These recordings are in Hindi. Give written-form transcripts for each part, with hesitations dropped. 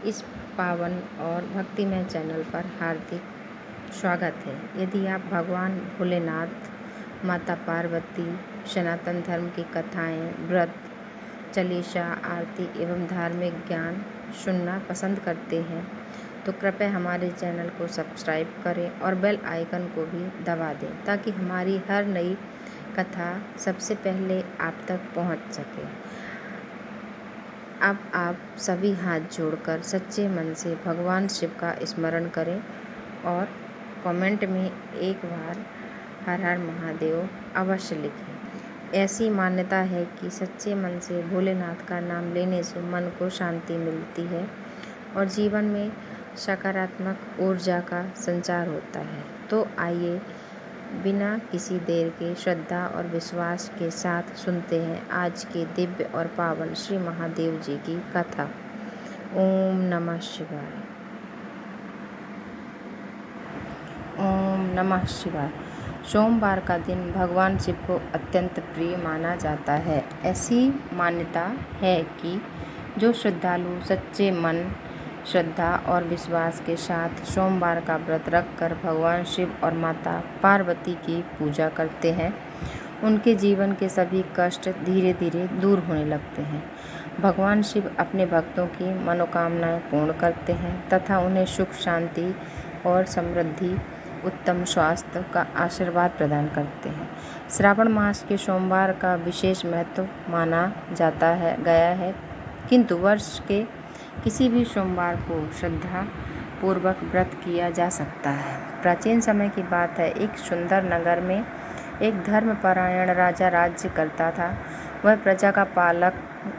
इस पावन और भक्तिमय चैनल पर हार्दिक स्वागत है। यदि आप भगवान भोलेनाथ, माता पार्वती, सनातन धर्म की कथाएं, व्रत, चालीसा, आरती एवं धार्मिक ज्ञान सुनना पसंद करते हैं तो कृपया हमारे चैनल को सब्सक्राइब करें और बेल आइकन को भी दबा दें ताकि हमारी हर नई कथा सबसे पहले आप तक पहुंच सके। अब आप सभी हाथ जोड़कर सच्चे मन से भगवान शिव का स्मरण करें और कमेंट में एक बार हर हर महादेव अवश्य लिखें। ऐसी मान्यता है कि सच्चे मन से भोलेनाथ का नाम लेने से मन को शांति मिलती है और जीवन में सकारात्मक ऊर्जा का संचार होता है। तो आइए बिना किसी देर के श्रद्धा और विश्वास के साथ सुनते हैं आज के दिव्य और पावन श्री महादेव जी की कथा। ओम नमः शिवाय। ओम नमः शिवाय। सोमवार का दिन भगवान शिव को अत्यंत प्रिय माना जाता है। ऐसी मान्यता है कि जो श्रद्धालु सच्चे मन, श्रद्धा और विश्वास के साथ सोमवार का व्रत रखकर भगवान शिव और माता पार्वती की पूजा करते हैं, उनके जीवन के सभी कष्ट धीरे धीरे दूर होने लगते हैं। भगवान शिव अपने भक्तों की मनोकामनाएं पूर्ण करते हैं तथा उन्हें सुख, शांति और समृद्धि, उत्तम स्वास्थ्य का आशीर्वाद प्रदान करते हैं। श्रावण मास के सोमवार का विशेष महत्व माना गया है, किंतु वर्ष के किसी भी सोमवार को श्रद्धा पूर्वक व्रत किया जा सकता है। प्राचीन समय की बात है, एक सुंदर नगर में एक धर्मपरायण राजा राज्य करता था। वह प्रजा का पालक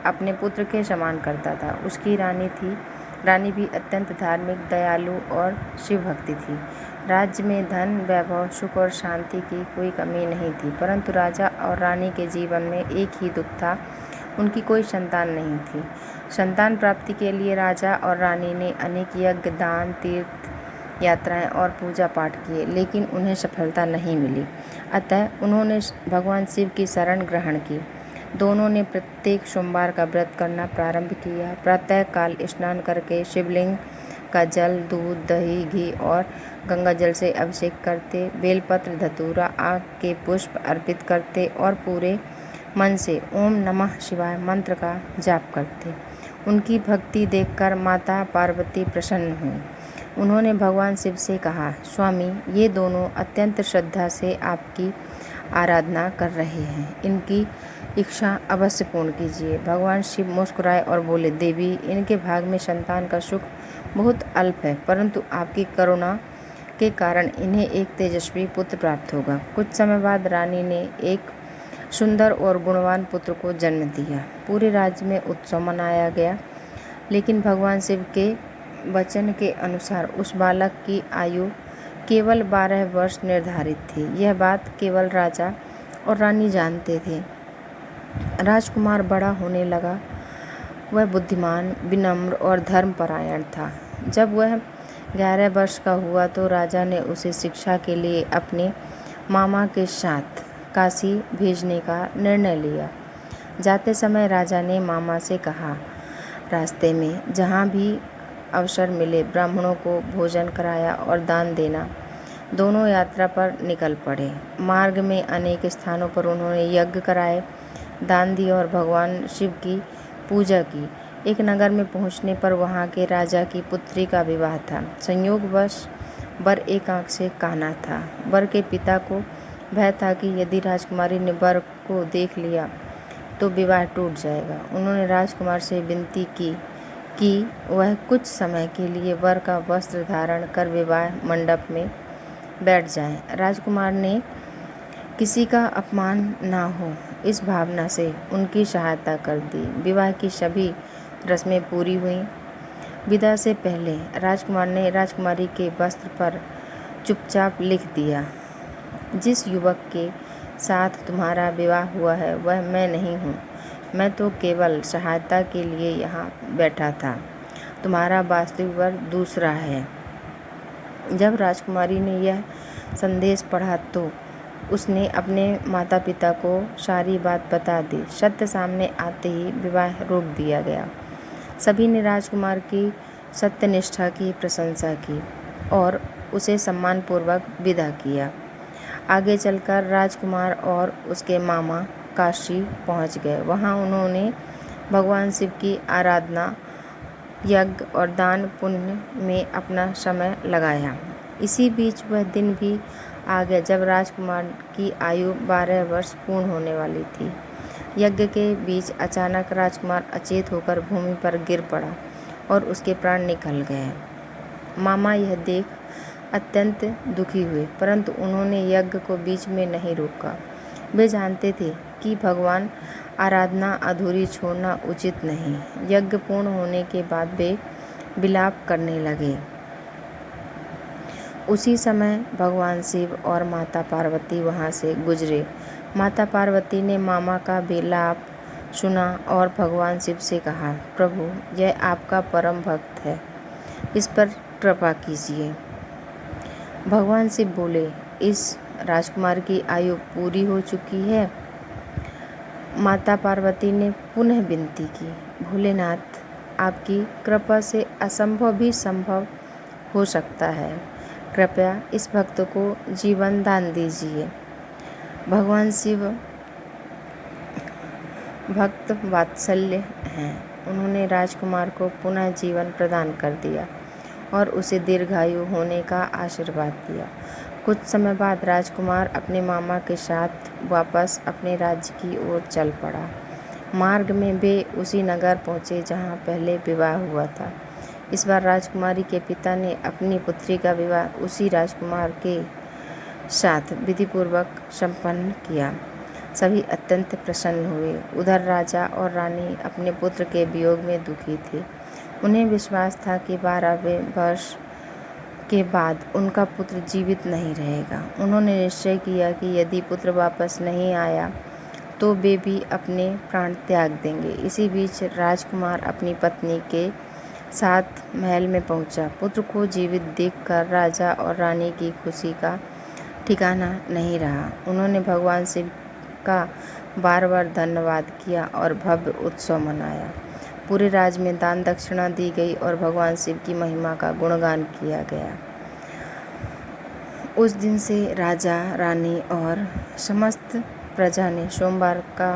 अपने पुत्र के समान करता था। उसकी रानी भी अत्यंत धार्मिक, दयालु और शिव भक्ति थी। राज्य में धन, वैभव, सुख और शांति की कोई कमी नहीं थी, परंतु राजा और रानी के जीवन में एक ही दुख था, उनकी कोई संतान नहीं थी। संतान प्राप्ति के लिए राजा और रानी ने अनेक यज्ञ, दान, तीर्थ यात्राएं और पूजा पाठ किए, लेकिन उन्हें सफलता नहीं मिली। अतः उन्होंने भगवान शिव की शरण ग्रहण की। दोनों ने प्रत्येक सोमवार का व्रत करना प्रारंभ किया। प्रातः काल स्नान करके शिवलिंग का जल, दूध, दही, घी और गंगा जल से अभिषेक करते, बेलपत्र, धतूरा, आक के पुष्प अर्पित करते और पूरे मन से ओम नमः शिवाय मंत्र का जाप करते। उनकी भक्ति देखकर माता पार्वती प्रसन्न हुई। उन्होंने भगवान शिव से कहा, स्वामी, ये दोनों अत्यंत श्रद्धा से आपकी आराधना कर रहे हैं, इनकी इच्छा अवश्य पूर्ण कीजिए। भगवान शिव मुस्कुराए और बोले, देवी, इनके भाग में संतान का सुख बहुत अल्प है, परंतु आपकी करुणा के कारण इन्हें एक तेजस्वी पुत्र प्राप्त होगा। कुछ समय बाद रानी ने एक सुंदर और गुणवान पुत्र को जन्म दिया। पूरे राज्य में उत्सव मनाया गया, लेकिन भगवान शिव के वचन के अनुसार उस बालक की आयु केवल 12 वर्ष निर्धारित थी। यह बात केवल राजा और रानी जानते थे। राजकुमार बड़ा होने लगा। वह बुद्धिमान, विनम्र और धर्मपरायण था। जब वह 11 वर्ष का हुआ तो राजा ने उसे शिक्षा के लिए अपने मामा के साथ काशी भेजने का निर्णय लिया। जाते समय राजा ने मामा से कहा, रास्ते में जहाँ भी अवसर मिले ब्राह्मणों को भोजन कराया और दान देना। दोनों यात्रा पर निकल पड़े। मार्ग में अनेक स्थानों पर उन्होंने यज्ञ कराए, दान दिए और भगवान शिव की पूजा की। एक नगर में पहुँचने पर वहाँ के राजा की पुत्री का विवाह था। संयोगवश वर एक आँख से काना था। वर के पिता को भय था कि यदि राजकुमारी ने वर को देख लिया तो विवाह टूट जाएगा। उन्होंने राजकुमार से विनती की कि वह कुछ समय के लिए वर का वस्त्र धारण कर विवाह मंडप में बैठ जाएं। राजकुमार ने किसी का अपमान ना हो, इस भावना से उनकी सहायता कर दी। विवाह की सभी रस्में पूरी हुईं। विदा से पहले राजकुमार ने राजकुमारी के वस्त्र पर चुपचाप लिख दिया, जिस युवक के साथ तुम्हारा विवाह हुआ है वह मैं नहीं हूँ। मैं तो केवल सहायता के लिए यहाँ बैठा था। तुम्हारा वास्तविक वर दूसरा है। जब राजकुमारी ने यह संदेश पढ़ा तो उसने अपने माता पिता को सारी बात बता दी। सत्य सामने आते ही विवाह रोक दिया गया। सभी ने राजकुमार की सत्यनिष्ठा की प्रशंसा की और उसे सम्मानपूर्वक विदा किया। आगे चलकर राजकुमार और उसके मामा काशी पहुंच गए। वहां उन्होंने भगवान शिव की आराधना, यज्ञ और दान पुण्य में अपना समय लगाया। इसी बीच वह दिन भी आ गया जब राजकुमार की आयु 12 वर्ष पूर्ण होने वाली थी। यज्ञ के बीच अचानक राजकुमार अचेत होकर भूमि पर गिर पड़ा और उसके प्राण निकल गए। मामा यह देख अत्यंत दुखी हुए, परंतु उन्होंने यज्ञ को बीच में नहीं रोका। वे जानते थे कि भगवान आराधना अधूरी छोड़ना उचित नहीं। यज्ञ पूर्ण होने के बाद वे विलाप करने लगे। उसी समय भगवान शिव और माता पार्वती वहां से गुजरे। माता पार्वती ने मामा का विलाप सुना और भगवान शिव से कहा, प्रभु, यह आपका परम भक्त है, इस पर कृपा कीजिए। भगवान शिव बोले, इस राजकुमार की आयु पूरी हो चुकी है। माता पार्वती ने पुनः विनती की, भोलेनाथ, आपकी कृपा से असंभव भी संभव हो सकता है। कृपया इस भक्त को जीवन दान दीजिए। भगवान शिव भक्त वात्सल्य हैं। उन्होंने राजकुमार को पुनः जीवन प्रदान कर दिया और उसे दीर्घायु होने का आशीर्वाद दिया। कुछ समय बाद राजकुमार अपने मामा के साथ वापस अपने राज्य की ओर चल पड़ा। मार्ग में वे उसी नगर पहुंचे जहां पहले विवाह हुआ था। इस बार राजकुमारी के पिता ने अपनी पुत्री का विवाह उसी राजकुमार के साथ विधिपूर्वक संपन्न किया। सभी अत्यंत प्रसन्न हुए। उधर राजा और रानी अपने पुत्र के वियोग में दुखी थे। उन्हें विश्वास था कि 12वें वर्ष के बाद उनका पुत्र जीवित नहीं रहेगा। उन्होंने निश्चय किया कि यदि पुत्र वापस नहीं आया तो वे भी अपने प्राण त्याग देंगे। इसी बीच राजकुमार अपनी पत्नी के साथ महल में पहुंचा। पुत्र को जीवित देखकर राजा और रानी की खुशी का ठिकाना नहीं रहा। उन्होंने भगवान शिव का बार बार धन्यवाद किया और भव्य उत्सव मनाया। पूरे राज्य में दान दक्षिणा दी गई और भगवान शिव की महिमा का गुणगान किया गया। उस दिन से राजा, रानी और समस्त प्रजा ने सोमवार का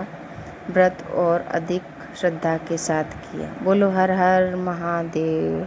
व्रत और अधिक श्रद्धा के साथ किया। बोलो हर हर महादेव।